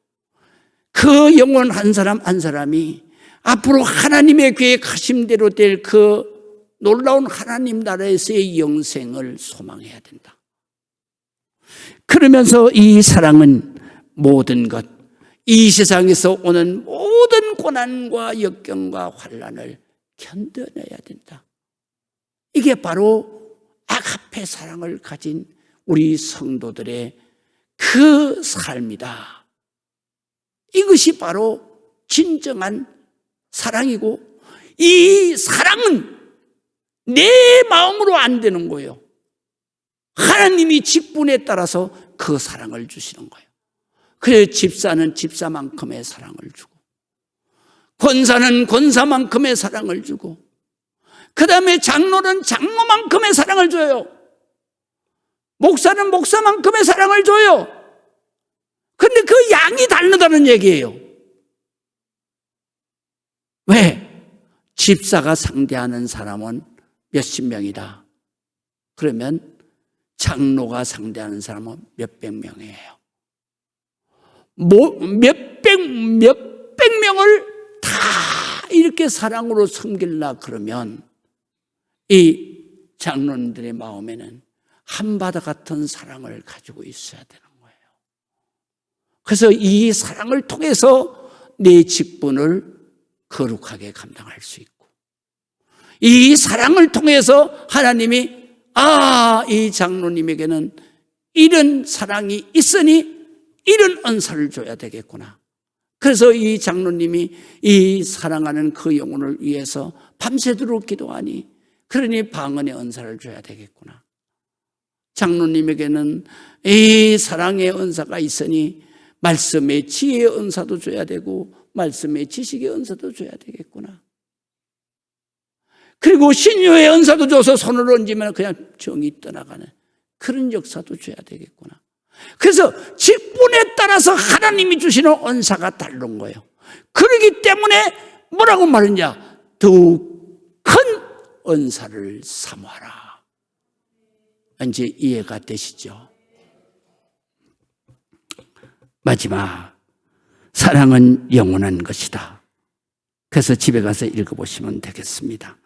A: 그 영혼 한 사람 한 사람이 앞으로 하나님의 계획하심대로 될 그 놀라운 하나님 나라에서의 영생을 소망해야 된다. 그러면서 이 사랑은 모든 것, 이 세상에서 오는 모든 고난과 역경과 환난을 견뎌내야 된다. 이게 바로 아가페 사랑을 가진 우리 성도들의 그 삶이다. 이것이 바로 진정한 사랑이고, 이 사랑은 내 마음으로 안 되는 거예요. 하나님이 직분에 따라서 그 사랑을 주시는 거예요. 그래서 집사는 집사만큼의 사랑을 주고, 권사는 권사만큼의 사랑을 주고, 그 다음에 장로는 장로만큼의 사랑을 줘요. 목사는 목사만큼의 사랑을 줘요. 근데 그 양이 다르다는 얘기예요. 왜? 집사가 상대하는 사람은 몇십 명이다. 그러면 장로가 상대하는 사람은 몇백 명이에요. 몇백 명을 다 이렇게 사랑으로 섬길라 그러면 이 장로님들의 마음에는 한바다 같은 사랑을 가지고 있어야 되는 거예요. 그래서 이 사랑을 통해서 내 직분을 거룩하게 감당할 수 있고, 이 사랑을 통해서 하나님이 이 장로님에게는 이런 사랑이 있으니 이런 은사를 줘야 되겠구나. 그래서 이 장로님이 이 사랑하는 그 영혼을 위해서 밤새도록 기도하니, 그러니 방언의 은사를 줘야 되겠구나. 장로님에게는 이 사랑의 은사가 있으니 말씀의 지혜의 은사도 줘야 되고 말씀의 지식의 은사도 줘야 되겠구나. 그리고 신유의 은사도 줘서 손을 얹으면 그냥 정이 떠나가는 그런 역사도 줘야 되겠구나. 그래서 직분에 따라서 하나님이 주시는 은사가 다른 거예요. 그렇기 때문에 뭐라고 말했냐? 더욱 큰 은사를 사모하라. 이제 이해가 되시죠? 마지막, 사랑은 영원한 것이다. 그래서 집에 가서 읽어보시면 되겠습니다.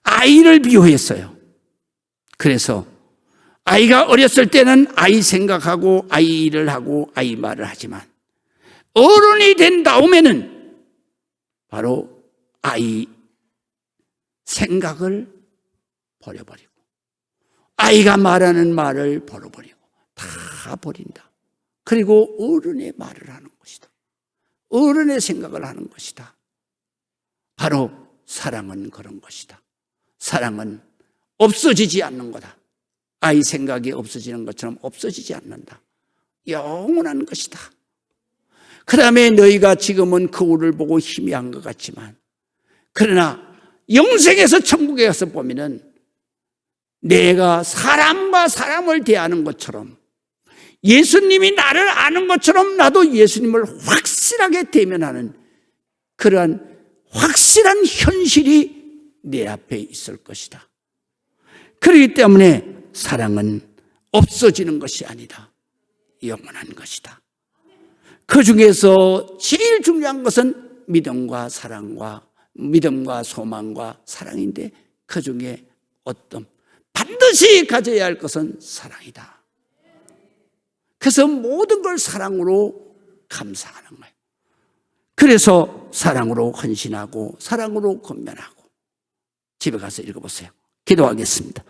A: 아이를 비유했어요. 그래서 아이가 어렸을 때는 아이 생각하고 아이 일을 하고 아이 말을 하지만 어른이 된 다음에는 바로 아이 생각을 버려버리고 아이가 말하는 말을 버려버리고 다 버린다. 그리고 어른의 말을 하는 것이다. 어른의 생각을 하는 것이다. 바로 사랑은 그런 것이다. 사랑은 없어지지 않는 거다. 아이 생각이 없어지는 것처럼 없어지지 않는다. 영원한 것이다. 그 다음에 너희가 지금은 거울을 보고 희미한 것 같지만 그러나 영생에서 천국에 가서 보면은 내가 사람과 사람을 대하는 것처럼 예수님이 나를 아는 것처럼 나도 예수님을 확실하게 대면하는 그러한 확실한 현실이 내 앞에 있을 것이다. 그렇기 때문에 사랑은 없어지는 것이 아니다. 영원한 것이다. 그 중에서 제일 중요한 것은 믿음과 소망과 사랑인데 그 중에 반드시 가져야 할 것은 사랑이다. 그래서 모든 걸 사랑으로 감사하는 거예요. 그래서 사랑으로 헌신하고 사랑으로 권면하고 집에 가서 읽어보세요. 기도하겠습니다.